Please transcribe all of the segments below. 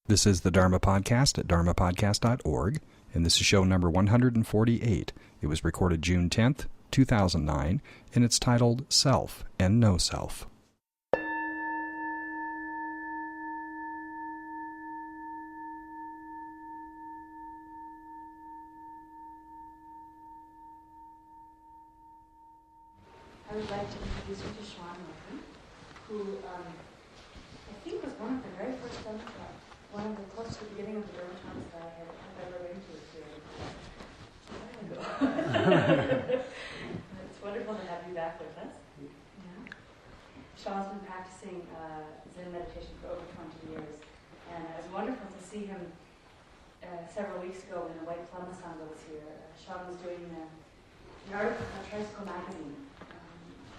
This is the Dharma Podcast at dharmapodcast.org, and this is show number 148. It was recorded June 10th, 2009, and it's titled Self and No Self. I would like to introduce you to Sean, who I think was one of the very first one of the close to the beginning of the Dharma talks that I have ever been to here. It's wonderful to have you back with us. Yeah. Sean's been practicing Zen meditation for over 20 years, and it was wonderful to see him several weeks ago when the White Plum Sangha was here. Sean was doing an article in a tricycle magazine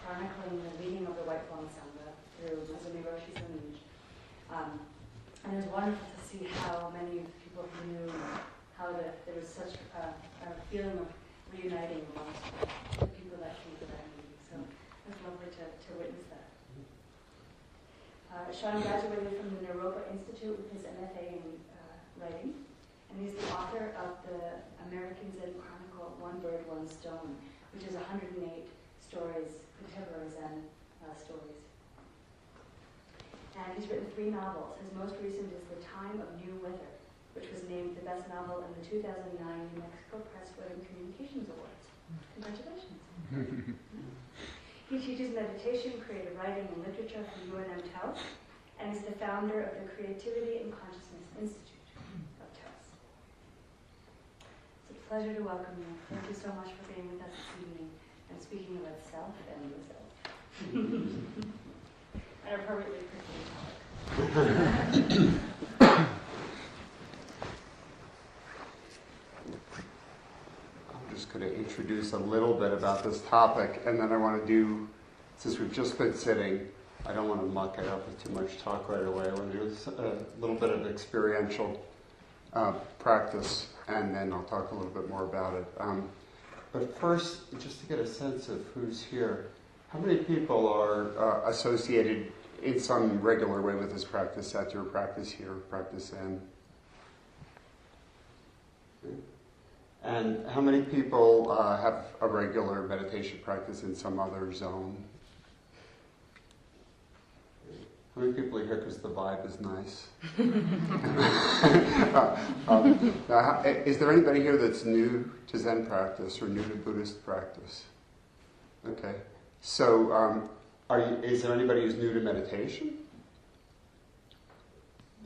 chronicling the leading of the White Plum Sangha through Muzumi Roshi's lineage. And it was wonderful to see how many people he knew, how there was such a feeling of reuniting amongst the people that came to that meeting. So it was lovely to witness that. Sean graduated from the Naropa Institute with his MFA in writing, and he's the author of the American Zen Chronicle, One Bird, One Stone, which is 108 stories, contemporary Zen stories. And he's written 3 novels. His most recent is The Time of New Weather, which was named the best novel in the 2009 New Mexico Press Women Communications Awards. Congratulations. He teaches meditation, creative writing, and literature from UNM Taos, and is the founder of the Creativity and Consciousness Institute of Taos. It's a pleasure to welcome you. Thank you so much for being with us this evening and speaking about self and yourself. And appropriately appreciate I'm just going to introduce a little bit about this topic, and then I want to do, since we've just been sitting, I don't want to muck it up with too much talk right away. I want to do a little bit of experiential practice, and then I'll talk a little bit more about it. But first, just to get a sense of who's here, how many people are associated in some regular way with this practice, at your practice here, practice Zen? And how many people have a regular meditation practice in some other zone? How many people are here because the vibe is nice? Is there anybody here that's new to Zen practice or new to Buddhist practice? Okay. So, is there anybody who's new to meditation?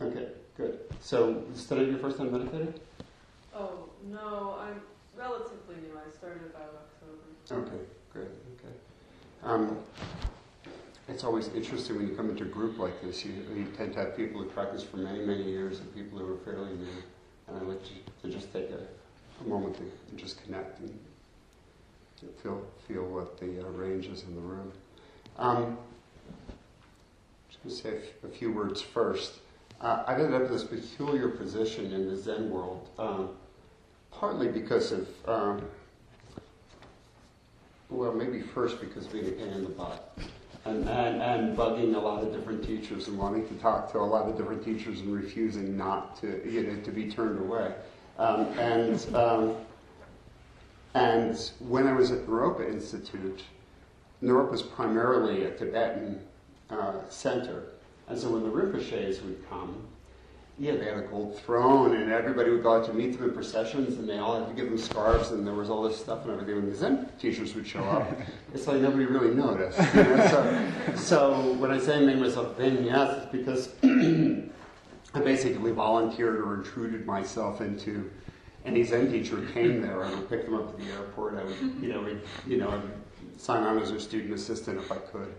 Okay, good. So, is today your first time meditating? Oh, no, I'm relatively new. I started about October. Okay, great, okay. It's always interesting when you come into a group like this. You tend to have people who practice for many, many years and people who are fairly new. And I like to just take a moment to just connect and feel what the range is in the room. I'm just going to say a few words first. I've ended up in this peculiar position in the Zen world, partly because of, well, maybe first because of being a pain in the butt. And bugging a lot of different teachers and wanting to talk to a lot of different teachers and refusing not to, to be turned away. And when I was at Naropa Institute, Naropa is primarily a Tibetan center. And so when the Rinpoches would come, they had a gold throne, and everybody would go out to meet them in processions, and they all had to give them scarves, and there was all this stuff and everything. When the Zen teachers would show up, it's like nobody really noticed. So when I say I made myself a pain in the ass, it's because I basically volunteered or intruded myself into any Zen teacher who came there. I would pick them up at the airport. I would, I would sign on as a student assistant if I could,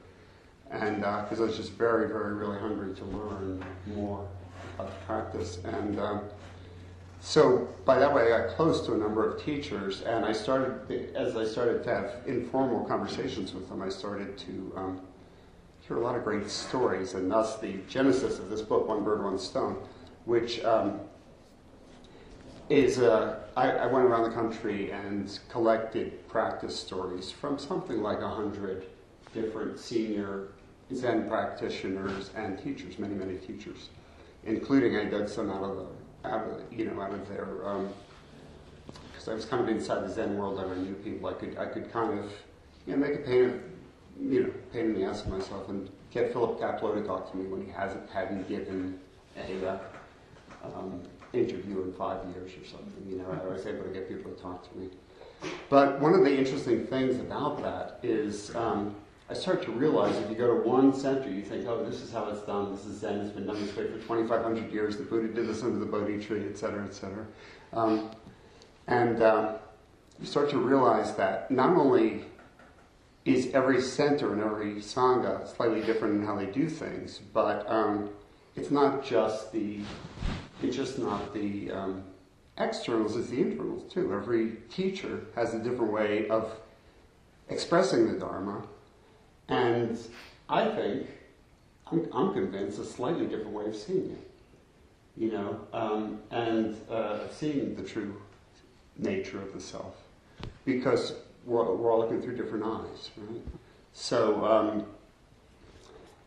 and because I was just very, very, really hungry to learn more about the practice. And so by that way, I got close to a number of teachers, and as I started to have informal conversations with them, I started to hear a lot of great stories, and thus the genesis of this book, One Bird, One Stone, which is I went around the country and collected practice stories from something like 100 different senior Zen practitioners and teachers, many, many teachers. including I dug some out of their, because I was kind of inside the Zen world and I knew people. I could kind of, make a pain in the ass of myself and get Philip Kaplow to talk to me when he hadn't given a interview in 5 years or something. I was able to get people to talk to me. But one of the interesting things about that is I start to realize if you go to one center, you think, oh, this is how it's done. This is Zen. It's been done this way for 2,500 years. The Buddha did this under the Bodhi tree, et cetera, et cetera. You start to realize that not only is every center and every sangha slightly different in how they do things, but it's not just the externals, it's the internals too. Every teacher has a different way of expressing the Dharma, and I think, I'm convinced, a slightly different way of seeing it, and seeing the true nature of the self, because we're all looking through different eyes, right? So,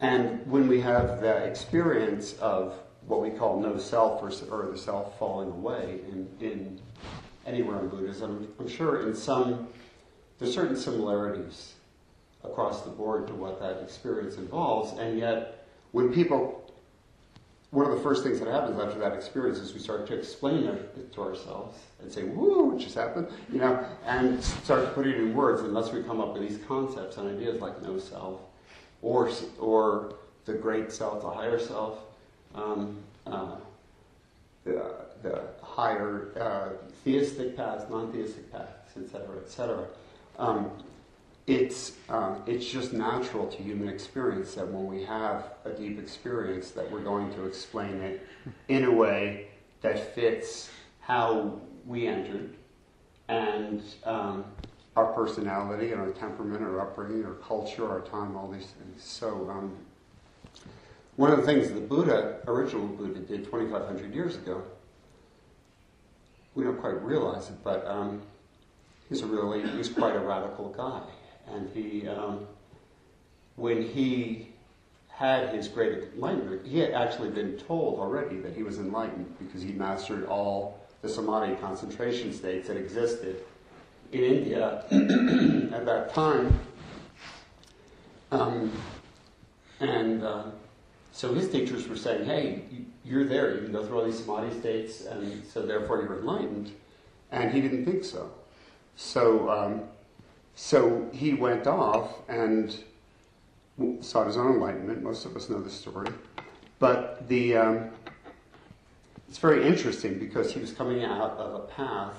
and when we have the experience of what we call no self or the self falling away in anywhere in Buddhism, I'm sure there's certain similarities across the board to what that experience involves, and yet one of the first things that happens after that experience is we start to explain it to ourselves and say, woo, what just happened? And start to put it in words, unless we come up with these concepts and ideas like no self, or the great self, the higher self, the higher theistic paths, non-theistic paths, etc., etc. It's just natural to human experience that when we have a deep experience that we're going to explain it in a way that fits how we entered and our personality and our temperament, our upbringing, our culture, our time, all these things. So one of the things the original Buddha did 2,500 years ago, we don't quite realize it, but he's quite a radical guy. And he, when he had his great enlightenment, he had actually been told already that he was enlightened because he mastered all the samadhi concentration states that existed in India at that time. So his teachers were saying, hey, you're there, you can go through all these samadhi states, and so therefore you're enlightened. And he didn't think so. So he went off and sought his own enlightenment. Most of us know the story. But it's very interesting because he was coming out of a path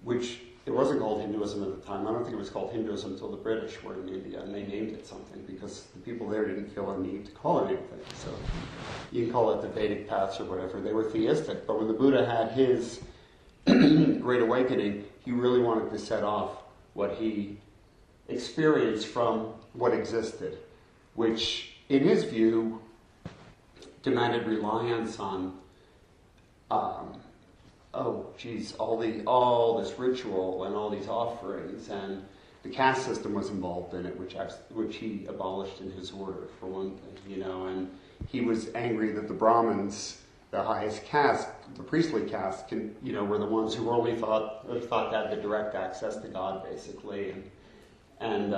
which, it wasn't called Hinduism at the time. I don't think it was called Hinduism until the British were in India, and they named it something because the people there didn't feel a need to call it anything. So you can call it the Vedic paths or whatever. They were theistic. But when the Buddha had his Great Awakening, he really wanted to set off what he experienced from what existed, which, in his view, demanded reliance on, all this ritual and all these offerings, and the caste system was involved in it, which he abolished in his order, for one thing, and he was angry that the Brahmins, the highest caste, the priestly caste, were the ones who only thought to have the direct access to God, basically, and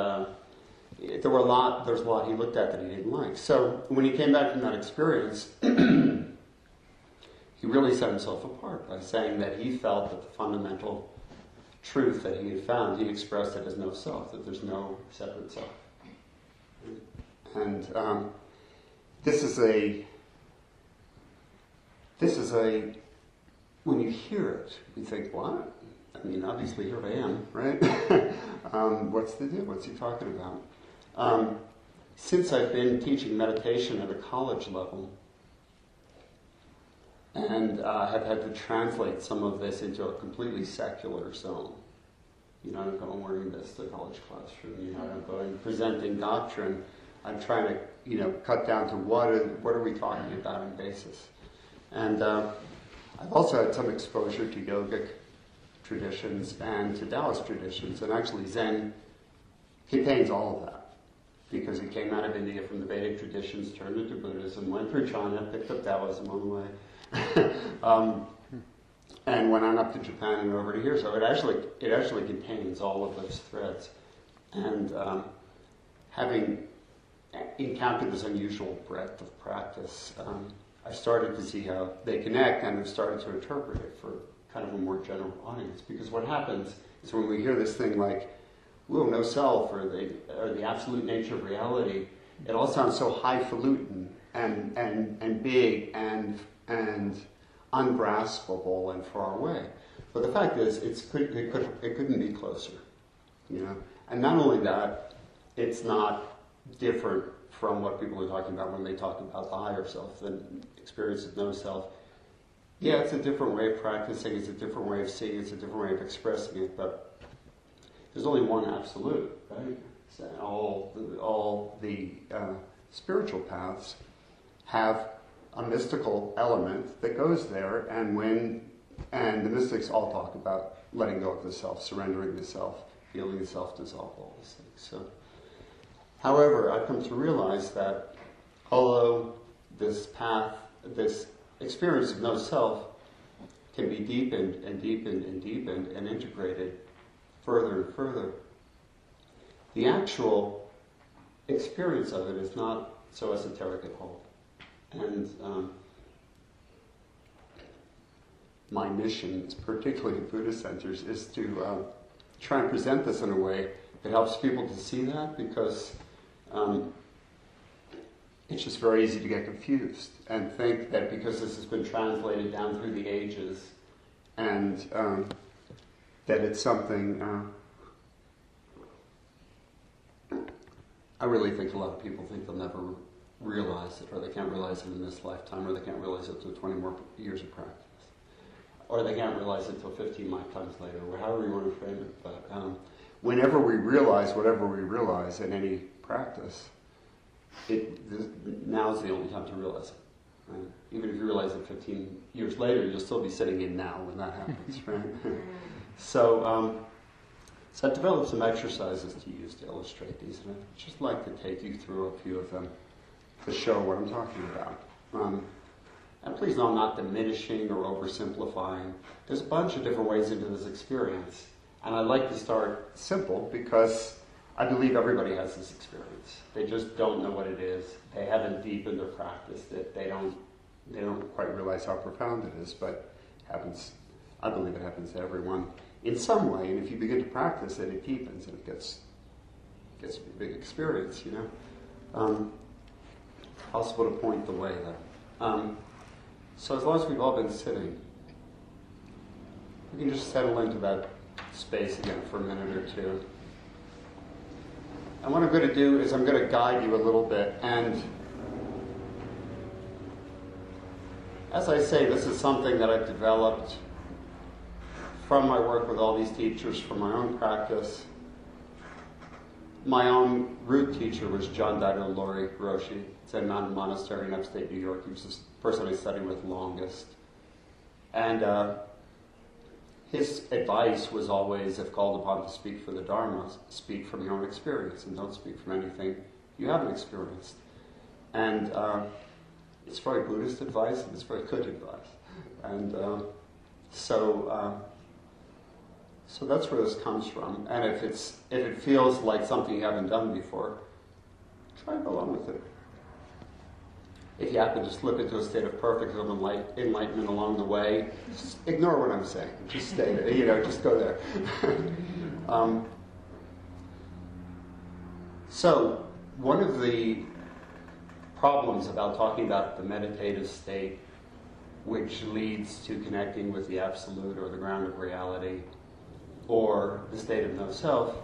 there's a lot he looked at that he didn't like. So when he came back from that experience, he really set himself apart by saying that he felt that the fundamental truth that he had found, he expressed it as no self, that there's no separate self. And this is a, when you hear it, you think, what? I mean, obviously here I am, right? What's the deal? What's he talking about? Since I've been teaching meditation at a college level, and have had to translate some of this into a completely secular zone. I don't go and wearing this to the college classroom. I don't go and presenting doctrine. I'm trying to, cut down to what are we talking about in basis. And I've also had some exposure to yogic traditions and to Taoist traditions, and actually Zen contains all of that. because he came out of India from the Vedic traditions, turned into Buddhism, went through China, picked up Taoism on the way, and went on up to Japan and over to here. So it actually contains all of those threads. And having encountered this unusual breadth of practice, I started to see how they connect, and have started to interpret it for kind of a more general audience. Because what happens is when we hear this thing like, "Whoa, no self," or the absolute nature of reality, it all sounds so highfalutin and big and ungraspable and far away. But the fact is, it couldn't be closer, you know. And not only that, it's not different from what people are talking about when they talk about the higher self, the experience of no self. Yeah, it's a different way of practicing, it's a different way of seeing, it's a different way of expressing it, but there's only one absolute, right? So all the spiritual paths have a mystical element that goes there, and the mystics all talk about letting go of the self, surrendering the self, feeling the self dissolve, all these things. So, however, I've come to realize that although this path, this experience of no self can be deepened and deepened and deepened and integrated further and further, the actual experience of it is not so esoteric at all. And my mission, particularly in Buddhist centers, is to try and present this in a way that helps people to see that, because it's just very easy to get confused and think that because this has been translated down through the ages and that it's something... I really think a lot of people think they'll never realize it, or they can't realize it in this lifetime, or they can't realize it until 20 more years of practice. Or they can't realize it until 15 lifetimes later, or however you want to frame it. But whenever we realize whatever we realize in any practice, now's the only time to realize it. Right? Even if you realize it 15 years later, you'll still be sitting in now when that happens, right? So I developed some exercises to use to illustrate these, and I'd just like to take you through a few of them to show what I'm talking about. And please know I'm not diminishing or oversimplifying. There's a bunch of different ways into this experience, and I like to start simple because I believe everybody has this experience. They just don't know what it is. They haven't deepened or practiced it. They don't quite realize how profound it is, but it happens. I believe it happens to everyone in some way, and if you begin to practice it, it deepens and it gets a big experience, you know. Possible to point the way, though. So as long as we've all been sitting, we can just settle into that space again for a minute or two. And what I'm going to do is I'm going to guide you a little bit, and as I say, this is something that I've developed from my work with all these teachers, from my own practice. My own root teacher was John Daido Lori Roshi. It's a monastery in upstate New York. He was the person I studied with longest. And his advice was always, if called upon to speak for the Dharma, speak from your own experience and don't speak from anything you haven't experienced. And it's very Buddhist advice, and it's very good advice. And so that's where this comes from. And if it feels like something you haven't done before, try to go along with it. If you happen to slip into a state of perfect enlightenment along the way, just ignore what I'm saying. Just stay there. Just go there. So one of the problems about talking about the meditative state, which leads to connecting with the absolute or the ground of reality, or the state of no self,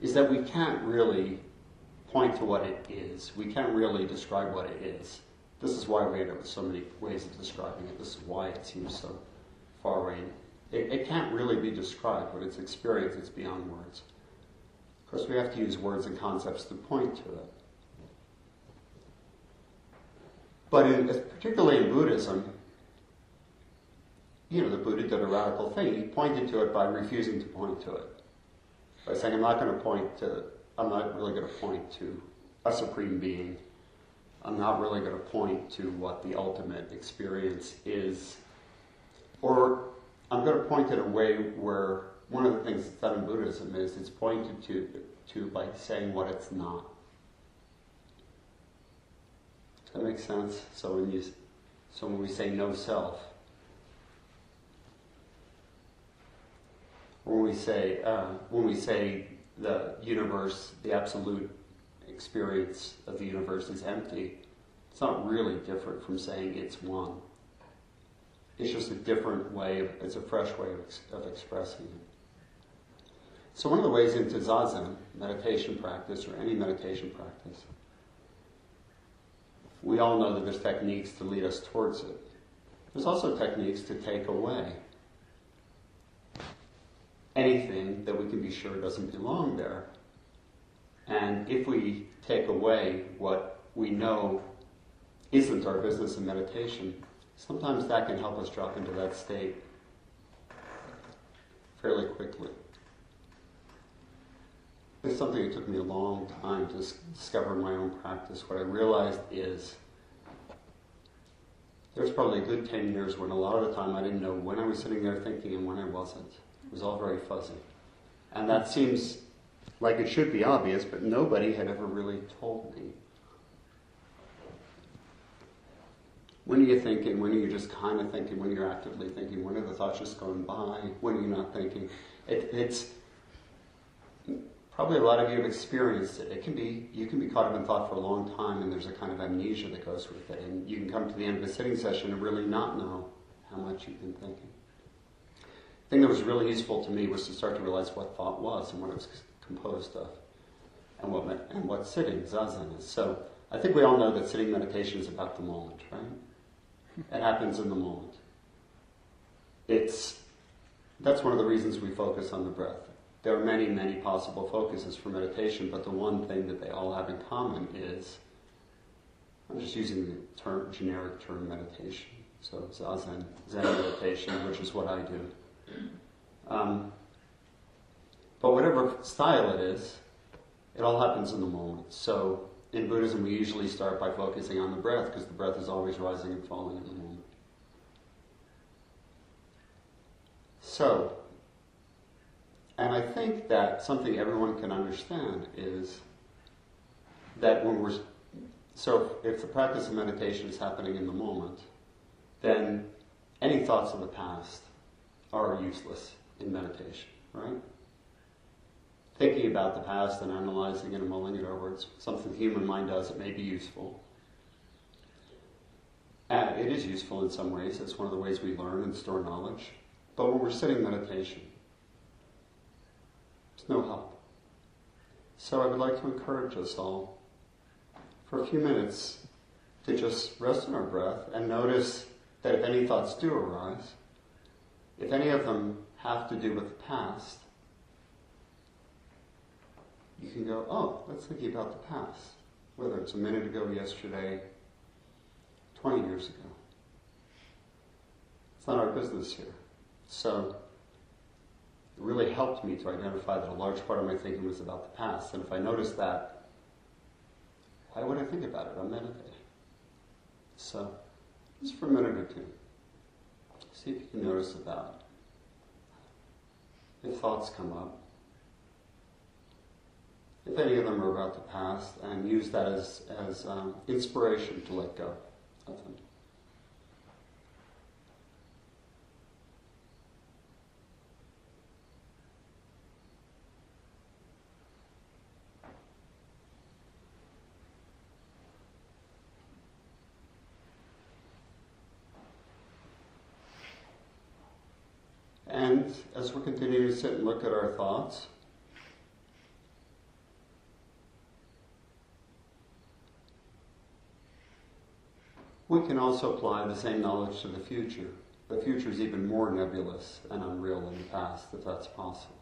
is that we can't really point to what it is. We can't really describe what it is. This is why we end up with so many ways of describing it. This is why it seems so far away. It can't really be described. What it's experienced, it's beyond words. Of course, we have to use words and concepts to point to it. But particularly in Buddhism, the Buddha did a radical thing. He pointed to it by refusing to point to it. By saying, I'm not going to point to I'm not really going to point to a supreme being. I'm not really going to point to what the ultimate experience is. Or I'm going to point in a way where one of the things that's done in Buddhism is it's pointed to by saying what it's not. Does that make sense? So when we say no self, when we say the universe, the absolute experience of the universe is empty, it's not really different from saying it's one. It's just a different way, it's a fresh way of expressing it. So one of the ways into Zazen, meditation practice, or any meditation practice, we all know that there's techniques to lead us towards it. There's also techniques to take away anything that we can be sure doesn't belong there. And if we take away what we know isn't our business in meditation, sometimes that can help us drop into that state fairly quickly. It's something that took me a long time to discover in my own practice. What I realized is there's probably a good 10 years when a lot of the time I didn't know when I was sitting there thinking and when I wasn't. It was all very fuzzy. And that seems like it should be obvious, but nobody had ever really told me. When are you thinking? When are you just kind of thinking? When you're actively thinking? When are the thoughts just going by? When are you not thinking? It's probably a lot of you have experienced it. You can be caught up in thought for a long time, and there's a kind of amnesia that goes with it. And you can come to the end of a sitting session and really not know how much you've been thinking. The thing that was really useful to me was to start to realize what thought was and what it was composed of, and what sitting, zazen, is. So I think we all know that sitting meditation is about the moment, right? It happens in the moment. That's one of the reasons we focus on the breath. There are many, many possible focuses for meditation, but the one thing that they all have in common is, I'm just using the generic term meditation. So zazen, Zen meditation, which is what I do. But whatever style it is, it all happens in the moment. So in Buddhism, we usually start by focusing on the breath, because the breath is always rising and falling in the moment. So, and I think that something everyone can understand is that if the practice of meditation is happening in the moment, then any thoughts of the past are useless in meditation, right? Thinking about the past and analyzing it and mulling it over, it's something the human mind does. It may be useful. And it is useful in some ways. It's one of the ways we learn and store knowledge. But when we're sitting meditation, it's no help. So I would like to encourage us all for a few minutes to just rest in our breath and notice that if any thoughts do arise, if any of them have to do with the past, you can go, oh, let's think about the past. Whether it's a minute ago, yesterday, 20 years ago. It's not our business here. So it really helped me to identify that a large part of my thinking was about the past. And if I noticed that, why would I think about it? I'm meditating. So just for a minute or two, see if you can notice about if thoughts come up. If any of them are about the past, and use that as inspiration to let go of them. And as we're continuing to sit and look at our thoughts, we can also apply the same knowledge to the future. The future is even more nebulous and unreal than the past, if that's possible.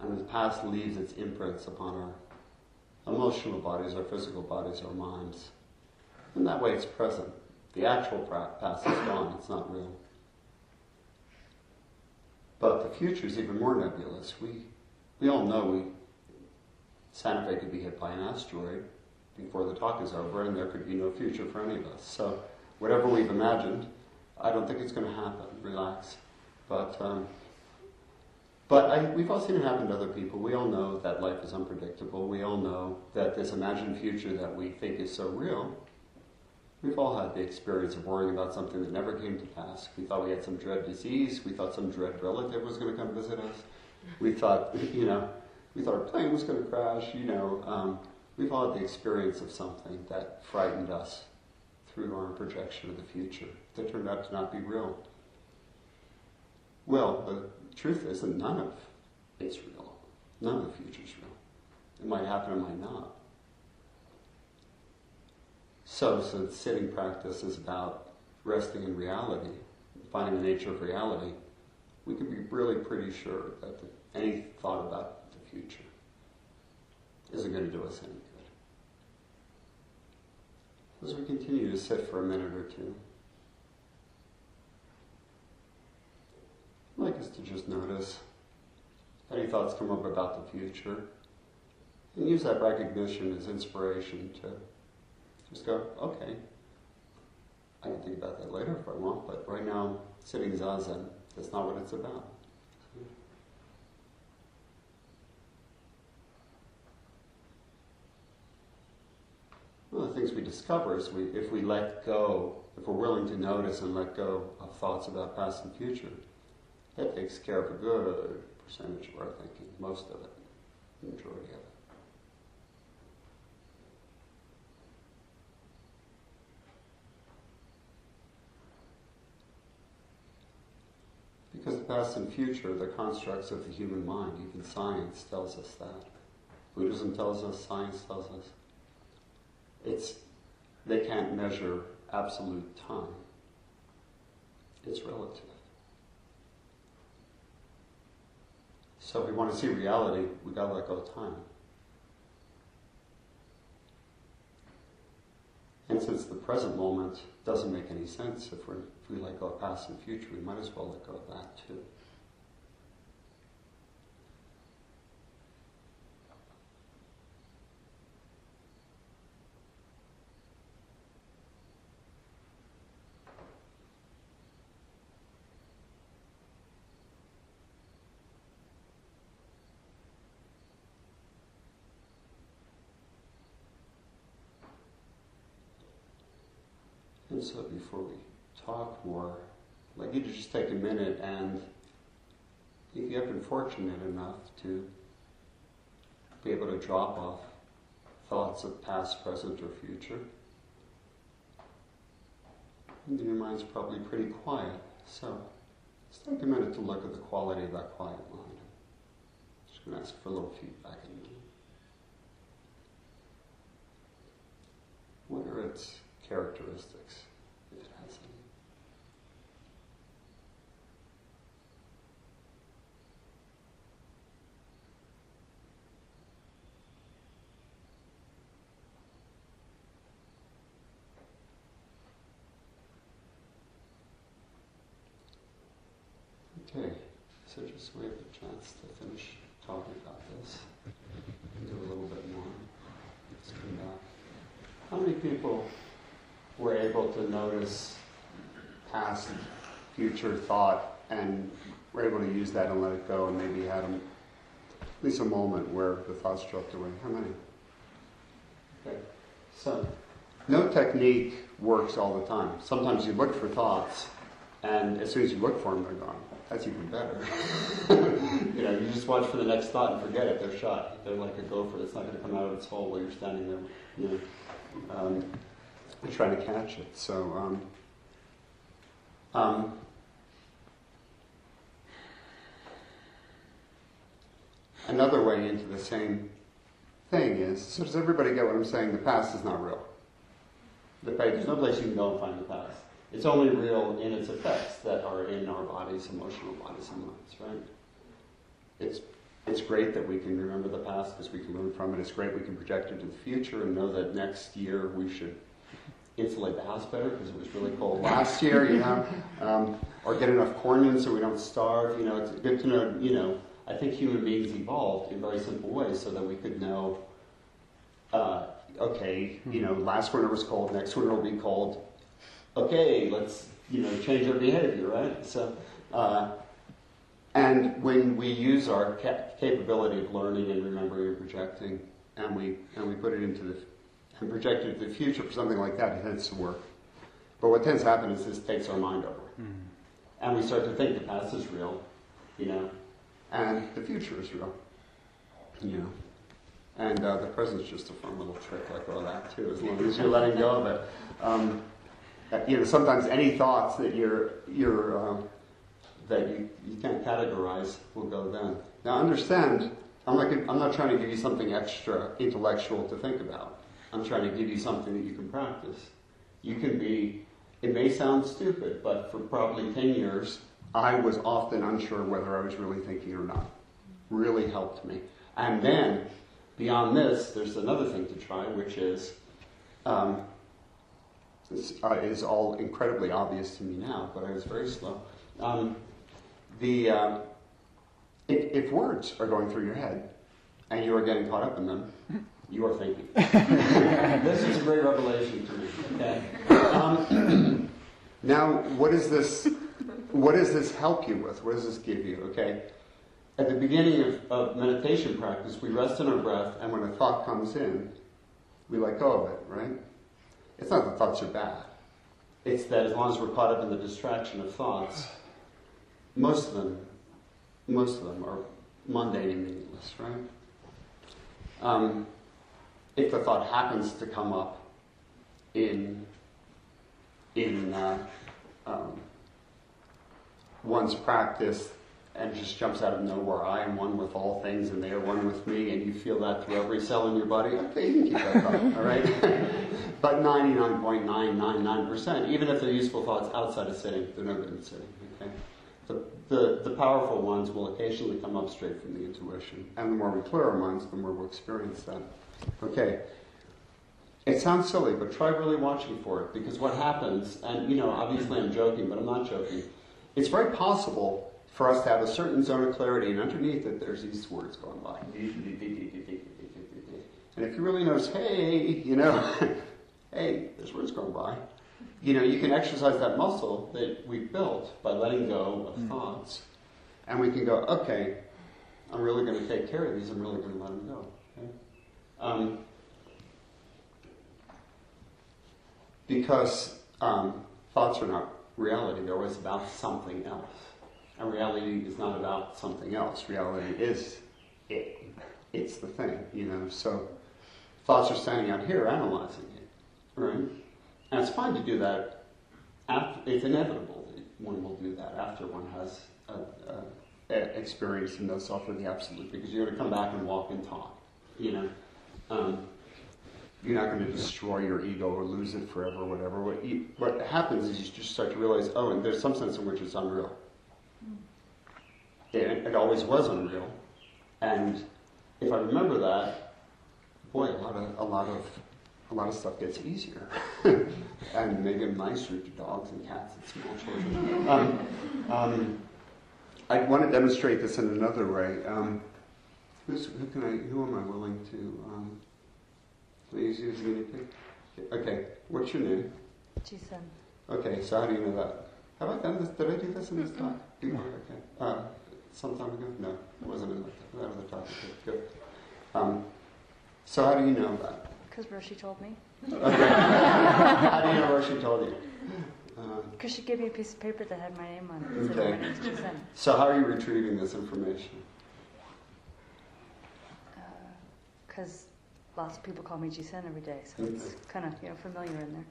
And the past leaves its imprints upon our emotional bodies, our physical bodies, our minds. And that way it's present. The actual past is gone, it's not real. But the future is even more nebulous. We all know Santa Fe could be hit by an asteroid before the talk is over, and there could be no future for any of us. So whatever we've imagined, I don't think it's going to happen. Relax. But we've all seen it happen to other people. We all know that life is unpredictable. We all know that this imagined future that we think is so real, we've all had the experience of worrying about something that never came to pass. We thought we had some dread disease. We thought some dread relative was going to come visit us. We thought, our plane was going to crash. We've all had the experience of something that frightened us through our projection of the future that turned out to not be real. Well, the truth is that none of it's real. None of the future's real. It might happen, it might not. So the sitting practice is about resting in reality, finding the nature of reality. We can be really pretty sure that any thought about the future isn't going to do us any good. As we continue to sit for a minute or two, I'd like us to just notice any thoughts come up about the future and use that recognition as inspiration to just go, okay, I can think about that later if I want, but right now, sitting zazen, that's not what it's about. One of the things we discover is if we let go, if we're willing to notice and let go of thoughts about past and future, that takes care of a good percentage of our thinking, most of it, the majority of it. Because the past and future, they're constructs of the human mind. Even science tells us that. Buddhism tells us, science tells us. They can't measure absolute time. It's relative. So if we want to see reality, we've got to let go of time. And since the present moment doesn't make any sense, if we let go of past and future, we might as well let go of that too. And so before we talk more, I'd like you to just take a minute, and if you have been fortunate enough to be able to drop off thoughts of past, present, or future, and your mind's probably pretty quiet, so just take a minute to look at the quality of that quiet mind. Just going to ask for a little feedback in you. What are its characteristics, if it has any? Okay, so just so we have a chance to finish talking about this and do a little bit more. Let's come back. How many people were able to notice past, future thought and were able to use that and let it go, and maybe had at least a moment where the thoughts dropped away? How many? Okay, so no technique works all the time. Sometimes you look for thoughts, and as soon as you look for them, they're gone. That's even better. You just watch for the next thought and forget it. They're shot. They're like a gopher that's not going to come out of its hole while you're standing there, trying to catch it. So, another way into the same thing is, so does everybody get what I'm saying? The past is not real. There's no place you can go and find the past. It's only real in its effects that are in our bodies, emotional bodies and minds, right? It's great that we can remember the past because we can learn from it. It's great we can project into the future and know that next year we should insulate the house better because it was really cold last year, or get enough corn in so we don't starve. It's good to know, I think human beings evolved in very simple ways so that we could know, okay, last winter was cold, next winter will be cold. Okay, let's, change our behavior, right? So, and when we use our capability of learning and remembering and projecting, and we put it into and project it to the future for something like that, it tends to work. But what tends to happen is this takes our mind over. And we start to think the past is real, and the future is real, And the present's just a fun little trick like all that too, as long as you're letting go of it. Sometimes any thoughts that that you can't categorize will go then. Now understand, I'm not trying to give you something extra intellectual to think about. I'm trying to give you something that you can practice. It may sound stupid, but for probably 10 years, I was often unsure whether I was really thinking or not. Really helped me. And then, beyond this, there's another thing to try, which is, this is all incredibly obvious to me now, but I was very slow. If words are going through your head, and you are getting caught up in them, you are thinking. This is a great revelation to me. Okay. Now, what does this help you with? What does this give you? Okay. At the beginning of meditation practice, we rest in our breath, and when a thought comes in, we let go of it, right? It's not that thoughts are bad. It's that as long as we're caught up in the distraction of thoughts, most of them are mundane and meaningless, right? If the thought happens to come up in one's practice and just jumps out of nowhere, I am one with all things and they are one with me, and you feel that through every cell in your body, okay, you can keep that thought, all right? But 99.999%, even if they're useful thoughts outside of sitting, they're no good in sitting, okay? The powerful ones will occasionally come up straight from the intuition, and the more we clear our minds, the more we'll experience that. Okay. It sounds silly, but try really watching for it, because what happens, and obviously I'm joking, but I'm not joking, it's very possible for us to have a certain zone of clarity, and underneath it there's these words going by. And if you really notice, hey, hey, there's words going by, you can exercise that muscle that we've built by letting go of thoughts, and we can go, okay, I'm really going to take care of these, I'm really going to let them go. Okay? Because thoughts are not reality, they're always about something else. And reality is not about something else. Reality is it. It's the thing, So thoughts are standing out here analyzing it, right? And it's fine to do that. It's inevitable that one will do that after one has experienced no self or the absolute, because you're going to come back and walk and talk, You're not going to destroy your ego or lose it forever or whatever. What happens is you just start to realize, and there's some sense in which it's unreal. It always was unreal. And if I remember that, boy, a lot of stuff gets easier. And maybe I'm nicer to dogs and cats and small children. I want to demonstrate this in another way. Who am I willing to... Please use the guinea pig. Okay, what's your name? Ji-sen. Okay, so how do you know that? Have I done this? Did I do this in this talk? Okay. Some time ago? No, it wasn't in that other talk. Okay, good. So how do you know that? Because Roshi told me. Okay. How do you know Roshi told you? Because she gave me a piece of paper that had my name on it. It said Okay. my name's Ji-sen. So how are you retrieving this information? Because lots of people call me Ji-sen every day, so it's kind of familiar in there.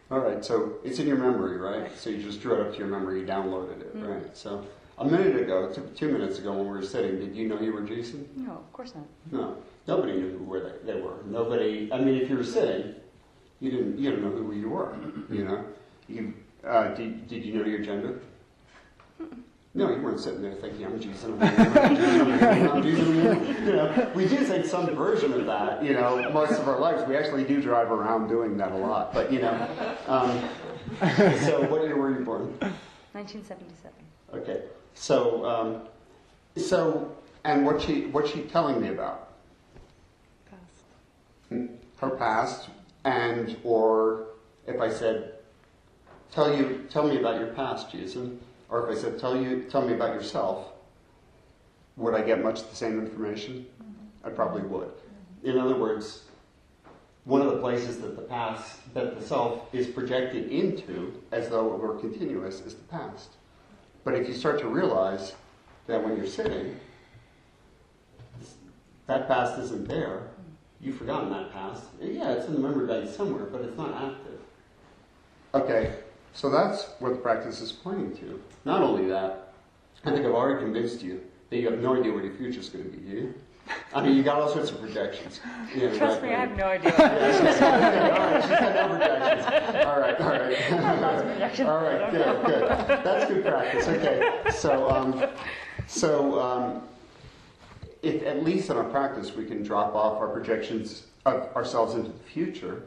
All right, so it's in your memory, right? So you just drew it up to your memory, you downloaded it, right? So a minute ago, 2 minutes ago when we were sitting, did you know you were Jason? No, of course not. No. Nobody knew where they were. Nobody, if you were sitting, you didn't know who you were, Did you know your gender? No, you weren't sitting there thinking, I'm Jason, I'm Jason. We do think some version of that, most of our lives. We actually do drive around doing that a lot. But, so what year were you born? 1977. Okay. So And what's she telling me about? Past. Her past, and or if I said, tell me about your past, Jason, or if I said, tell me about yourself, would I get much the same information? I probably would. In other words, one of the places that the self is projected into, as though it were continuous, is the past. But if you start to realize that when you're sitting, that past isn't there, you've forgotten that past. Yeah, it's in the memory bank somewhere, but it's not active. Okay, so that's what the practice is pointing to. Not only that, I think I've already convinced you that you have no idea what your future is going to be, do you? I mean, you got all sorts of projections. Yeah, Trust me, I have no idea. She's got no projections. All right. Lots of projections. All right, good. That's good practice. Okay, so if at least in our practice we can drop off our projections of ourselves into the future.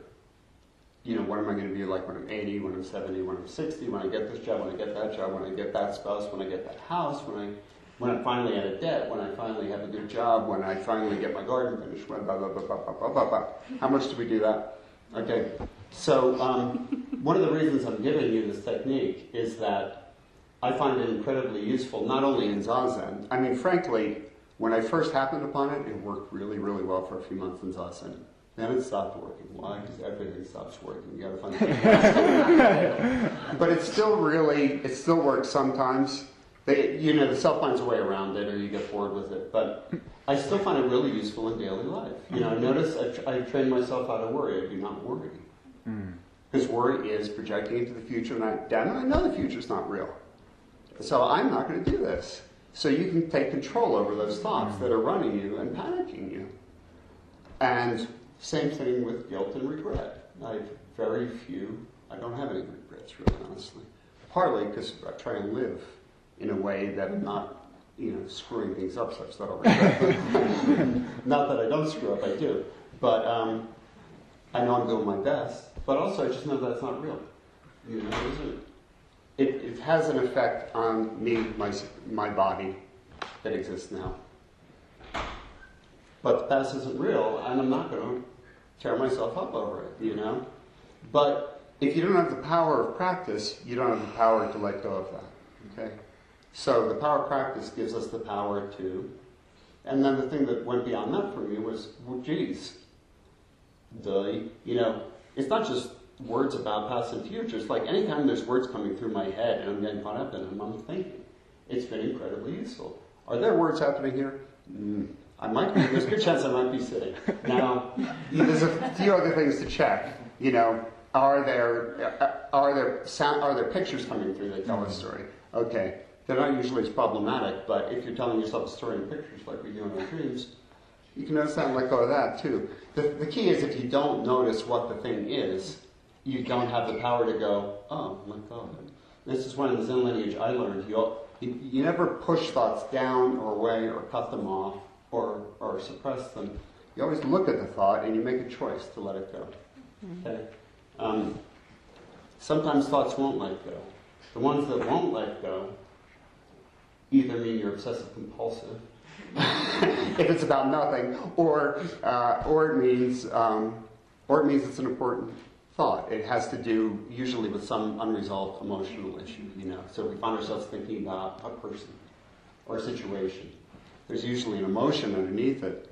You know, what am I going to be like when I'm 80, when I'm 70, when I'm 60, when I get this job, when I get that job, when I get that spouse, when I get that house, when I'm finally out of debt, when I finally have a good job, when I finally get my garden finished, blah, blah, blah, blah, blah, blah, blah, blah. How much do we do that? Okay, so one of the reasons I'm giving you this technique is that I find it incredibly useful, not only in Zazen. I mean, frankly, when I first happened upon it, it worked really, really well for a few months in Zazen. Then it stopped working. Why? Because everything stops working. You got to find it. But it still works sometimes. The self finds a way around it, or you get bored with it. But I still find it really useful in daily life. You know, I notice I train myself out of worry. I do not worry. Because worry is projecting into the future, and I know the future's not real. So I'm not going to do this. So you can take control over those thoughts that are running you and panicking you. And same thing with guilt and regret. I don't have any regrets, really, honestly. Partly because I try and live in a way that I'm not, screwing things up such that I'll regret them. Not that I don't screw up, I do. But I know I'm doing my best. But also I just know that's not real. It has an effect on me, my body that exists now. But the past isn't real, and I'm not going to tear myself up over it, But if you don't have the power of practice, you don't have the power to let go of that, okay? So the power of practice gives us the power to, and then the thing that went beyond that for me was, it's not just words about past and future. It's like anytime there's words coming through my head and I'm getting caught up in them, I'm thinking. It's been incredibly useful. Are there words happening here? There's a good chance I might be sitting. Now, there's a few other things to check. Are there pictures coming through that tell a story? Okay. They're not usually as problematic, but if you're telling yourself a story in pictures like we do in our dreams, you can notice that and let go of that too. The key is if you don't notice what the thing is, you don't have the power to go, oh, let go of it. This is one of the Zen lineage I learned. You never push thoughts down or away or cut them off or suppress them. You always look at the thought and you make a choice to let it go. Okay? Sometimes thoughts won't let go. The ones that won't let go either mean you're obsessive compulsive, if it's about nothing, or it means it's an important thought. It has to do usually with some unresolved emotional issue, So we find ourselves thinking about a person or a situation. There's usually an emotion underneath it.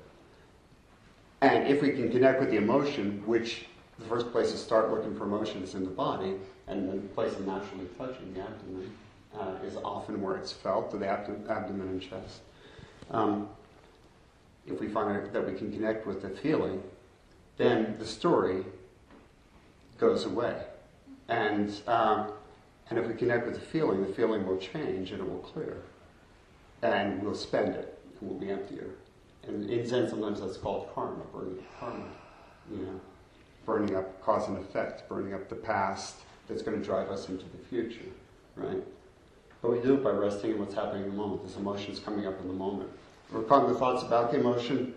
And if we can connect with the emotion, which the first place to start looking for emotions in the body, and then the place of naturally touching the abdomen is often where it's felt, to the abdomen and chest. If we find that we can connect with the feeling, then the story goes away. And if we connect with the feeling will change and it will clear. And we'll spend it, and we'll be emptier. And in Zen, sometimes that's called karma, burning up karma. Burning up cause and effect, burning up the past that's going to drive us into the future, right? But we do it by resting in what's happening in the moment. This emotion is coming up in the moment. We're calling the thoughts about the emotion.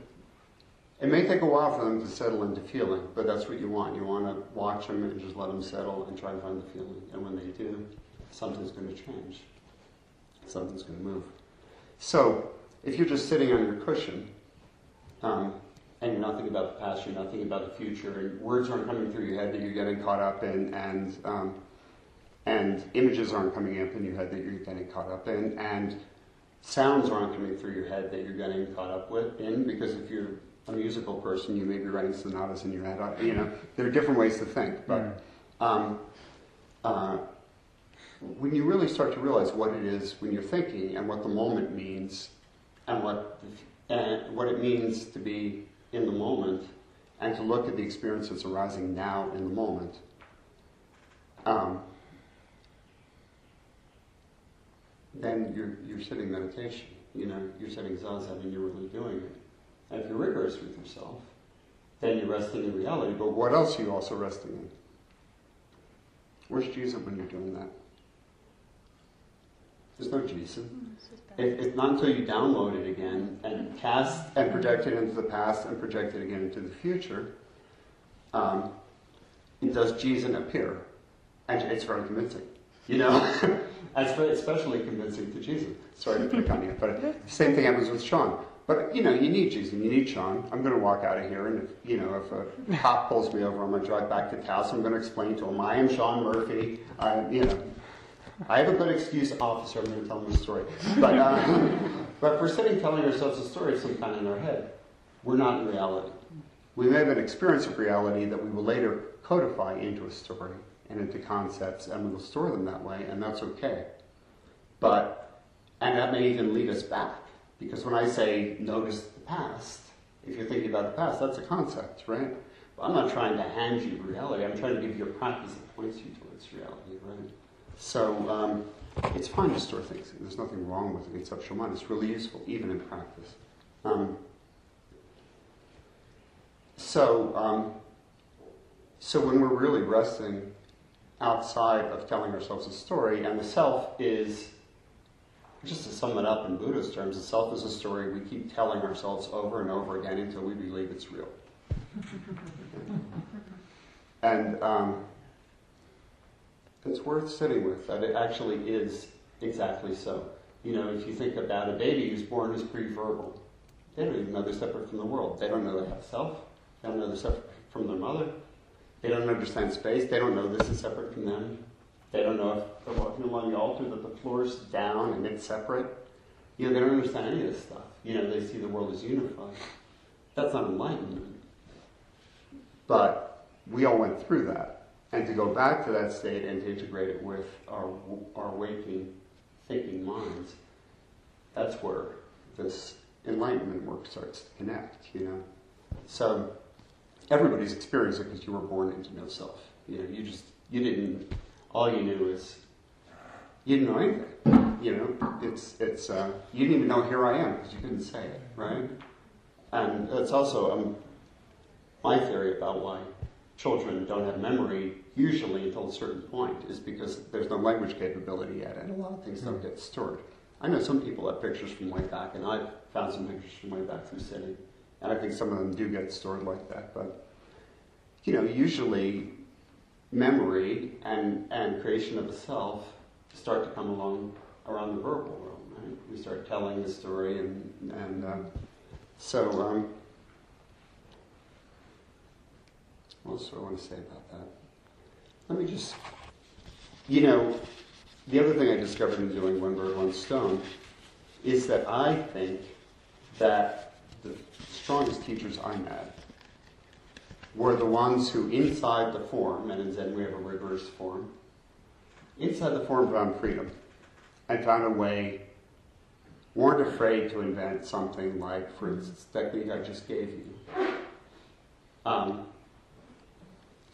It may take a while for them to settle into feeling, but that's what you want. You want to watch them and just let them settle and try to find the feeling. And when they do, something's going to change. Something's going to move. So, if you're just sitting on your cushion, and you're not thinking about the past, you're not thinking about the future, and words aren't coming through your head that you're getting caught up in, and images aren't coming up in your head that you're getting caught up in, and sounds aren't coming through your head that you're getting caught up in, because if you're a musical person, you may be writing sonatas in your head. There are different ways to think, but when you really start to realize what it is when you're thinking and what the moment means, and what it means to be in the moment, and to look at the experience that's arising now in the moment, then you're sitting meditation. You're sitting zazen and you're really doing it. And if you're rigorous with yourself, then you're resting in reality. But what else are you also resting in? Where's Jesus when you're doing that? There's no Jesus. It's not until you download it again and cast and project it into the past and project it again into the future, does Jesus appear. And it's very convincing. Especially convincing to Jesus. Sorry to pick on you, but the same thing happens with Sean. But, you need Jesus, you need Sean. I'm going to walk out of here, and if a cop pulls me over, I'm going to drive back to Taos. I'm going to explain to him, I am Sean Murphy. I have a good excuse, officer. I'm going to tell him a story. But if we're sitting telling ourselves a story of some kind in our head, we're not in reality. We may have an experience of reality that we will later codify into a story and into concepts, and we will store them that way, and that's okay. And that may even lead us back. Because when I say notice the past, if you're thinking about the past, that's a concept, right? But I'm not trying to hand you reality. I'm trying to give you a practice that points you towards reality, right? So it's fine to store things. There's nothing wrong with a conceptual mind. It's really useful, even in practice. So when we're really resting outside of telling ourselves a story, and the self is, just to sum it up in Buddhist terms, the self is a story we keep telling ourselves over and over again until we believe it's real. And it's worth sitting with, that it actually is exactly so. If you think about a baby who's born as pre-verbal, they don't even know they're separate from the world. They don't know they have self. They don't know they're separate from their mother. They don't understand space. They don't know this is separate from them. They don't know if they're walking along the altar that the floor's down and it's separate. They don't understand any of this stuff. They see the world as unified. That's not enlightenment. But we all went through that. And to go back to that state and to integrate it with our waking, thinking minds, that's where this enlightenment work starts to connect, So everybody's experienced it because you were born into no self. All you knew is, you didn't know anything. You didn't even know here I am because you couldn't say it, right? And that's also my theory about why children don't have memory usually until a certain point is because there's no language capability yet, and a lot of things don't get stored. I know some people have pictures from way back, and I've found some pictures from way back through sitting, and I think some of them do get stored like that. But usually memory and creation of a self start to come along around the verbal realm, right? We start telling the story, so what else do I want to say about that? Let me just, the other thing I discovered in doing One Bird, One Stone is that I think that the strongest teachers I met were the ones who, inside the form, and in Zen we have a rigorous form, inside the form found freedom and found a way, weren't afraid to invent something like, for instance, the technique I just gave you,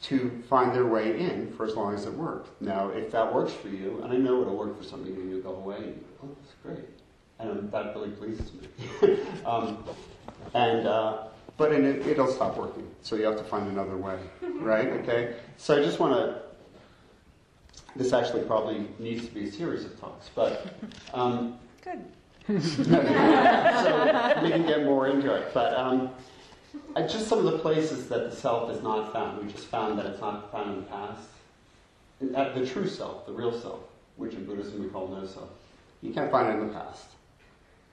to find their way in for as long as it worked. Now, if that works for you, and I know it'll work for some of you, you go away and you go, oh, that's great. And that really pleases me. But it'll stop working, so you have to find another way, right? Okay? So I just want to, this actually probably needs to be a series of talks, but... Good. So we can get more into it. But just some of the places that the self is not found. We just found that it's not found in the past. The true self, the real self, which in Buddhism we call no self. You can't find it in the past.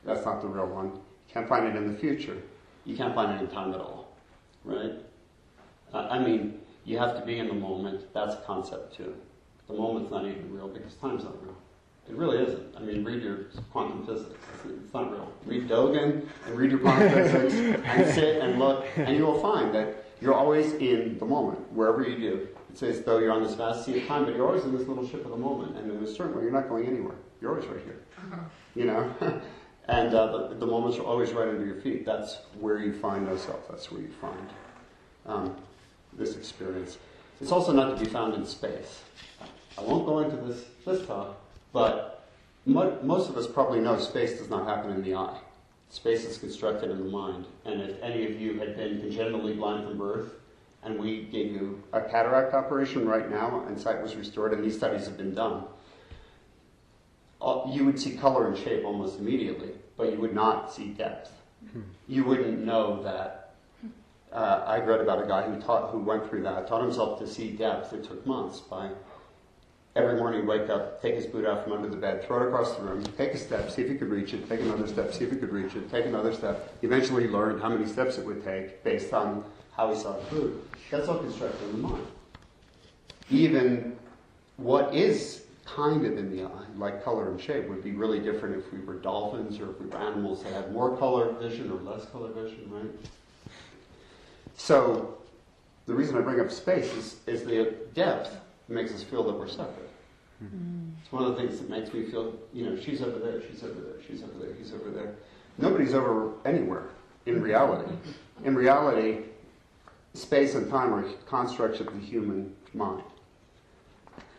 That's not the real one. You can't find it in the future. You can't find it in time at all, right? I mean, you have to be in the moment. That's a concept too. The moment's not even real because time's not real. It really isn't. I mean, read your quantum physics. It's not real. Read Dogen and read your quantum physics and sit and look, and you will find that you're always in the moment, wherever you do. It's as though you're on this vast sea of time, but you're always in this little ship of the moment, and in a certain way, you're not going anywhere. You're always right here. You know? And the moments are always right under your feet. That's where you find no self. That's where you find this experience. It's also not to be found in space. I won't go into this talk, but most of us probably know space does not happen in the eye. Space is constructed in the mind. And if any of you had been congenitally blind from birth, and we gave you a cataract operation right now, and sight was restored, and these studies have been done, you would see color and shape almost immediately, but you would not see depth. You wouldn't know that. I read about a guy who went through that, taught himself to see depth. It took months by every morning wake up, take his boot out from under the bed, throw it across the room, take a step, see if he could reach it, take another step, see if he could reach it, take another step. Eventually he learned how many steps it would take based on how he saw food. That's all constructed in the mind. Even what is kind of in the eye, like color and shape, would be really different if we were dolphins or if we were animals that had more color vision or less color vision, right? So the reason I bring up space is the depth makes us feel that we're separate. It's one of the things that makes me feel, she's over there, she's over there, she's over there, he's over there. Nobody's over anywhere in reality. In reality, space and time are constructs of the human mind.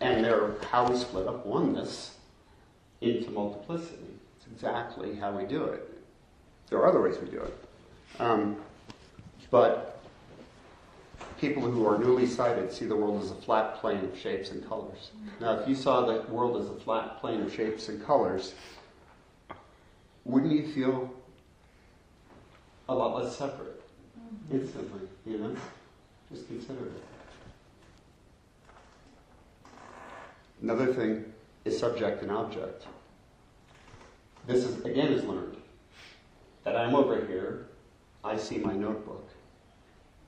And they're how we split up oneness into multiplicity. It's exactly how we do it. There are other ways we do it. But people who are newly sighted see the world as a flat plane of shapes and colors. Now, if you saw the world as a flat plane of shapes and colors, wouldn't you feel a lot less separate instantly, Just consider it. Another thing is subject and object. This is learned. That I'm over here, I see my notebook.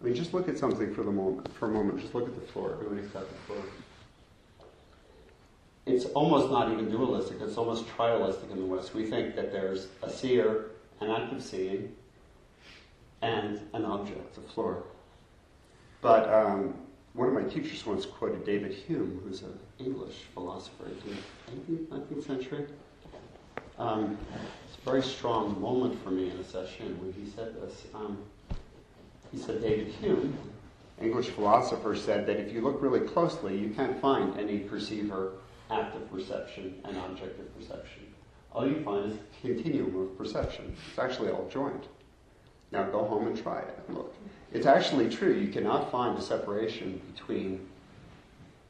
I mean, just look at something for a moment. Just look at the floor. Everybody's got the floor. It's almost not even dualistic. It's almost trialistic in the West. We think that there's a seer, an act of seeing, and an object, the floor. But one of my teachers once quoted David Hume, who's an English philosopher in the 19th century. It's a very strong moment for me in a session when he said this. He said, David Hume, English philosopher, said that if you look really closely, you can't find any perceiver, active perception, and objective perception. All you find is a continuum of perception. It's actually all joined. Now go home and try it. Look. It's actually true. You cannot find a separation between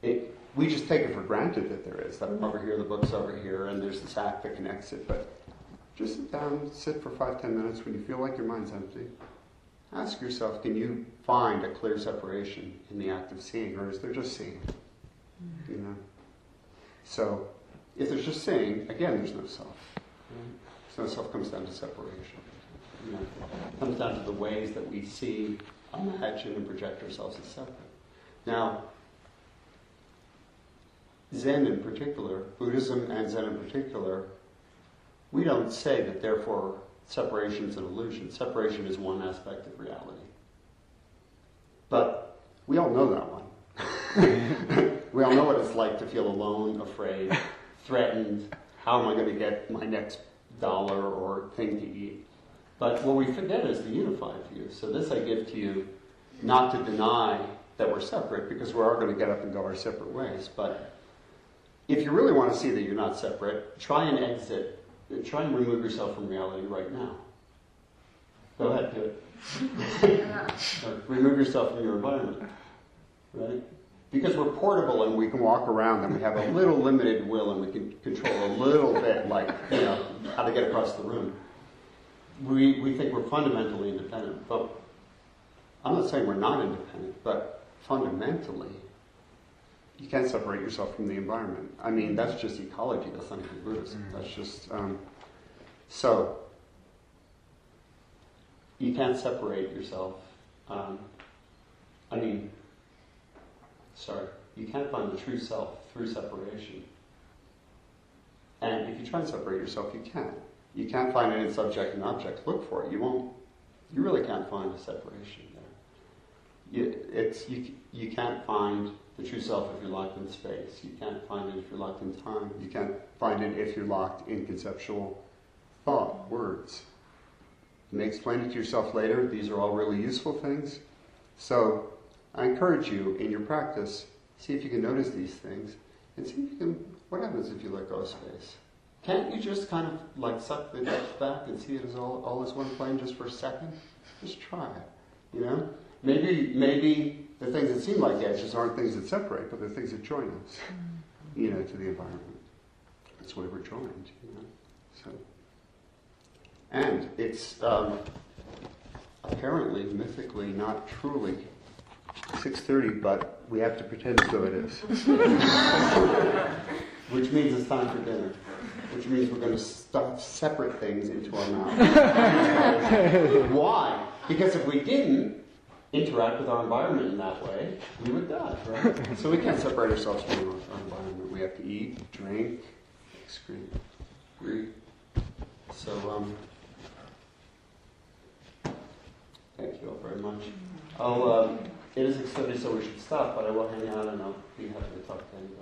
it. We just take it for granted that there is. That I'm over here, the book's over here, and there's this act that connects it. But just sit down, sit for 5-10 minutes when you feel like your mind's empty. Ask yourself, can you find a clear separation in the act of seeing, or is there just seeing? So, if there's just seeing, again, there's no self. So no self comes down to separation. It comes down to the ways that we see, imagine, and project ourselves as separate. Now, Zen in particular, Buddhism and Zen in particular, we don't say that therefore separation is an illusion. Separation is one aspect of reality. But we all know that one. We all know what it's like to feel alone, afraid, threatened. How am I going to get my next dollar or thing to eat? But what we forget is the unified view. So this I give to you not to deny that we're separate, because we are going to get up and go our separate ways. But if you really want to see that you're not separate, try and remove yourself from reality right now. Go ahead, do it. Remove yourself from your environment. Right? Because we're portable and we can walk around and we have a little limited will and we can control a little bit, like, how to get across the room. We think we're fundamentally independent. But I'm not saying we're not independent, but fundamentally, you can't separate yourself from the environment. I mean, that's just ecology. That's not even Buddhism. That's just... So, you can't separate yourself. You can't find the true self through separation. And if you try and separate yourself, you can't. You can't find it in subject and object. Look for it. You won't. You really can't find a separation there. You can't find the true self if you're locked in space. You can't find it if you're locked in time. You can't find it if you're locked in conceptual thought, words. You may explain it to yourself later. These are all really useful things. So I encourage you in your practice, see if you can notice these things, and see if you can, what happens if you let go of space? Can't you just kind of like suck the depth back and see it as all as one plane just for a second? Just try it, you know? Maybe the things that seem like edges aren't things that separate, but they're things that join us, you know, to the environment. That's why we're joined, you know? So, and it's apparently, mythically, not truly 6:30, but we have to pretend as though it is. Which means it's time for dinner. Which means we're going to stuff separate things into our mouths. Why? Because if we didn't interact with our environment in that way, we would die, right? So we can't separate ourselves from our environment. We have to eat, drink, excrete, breathe. So, thank you all very much. It is 6:30, so we should stop, but I will hang out and I'll be happy to talk to anybody.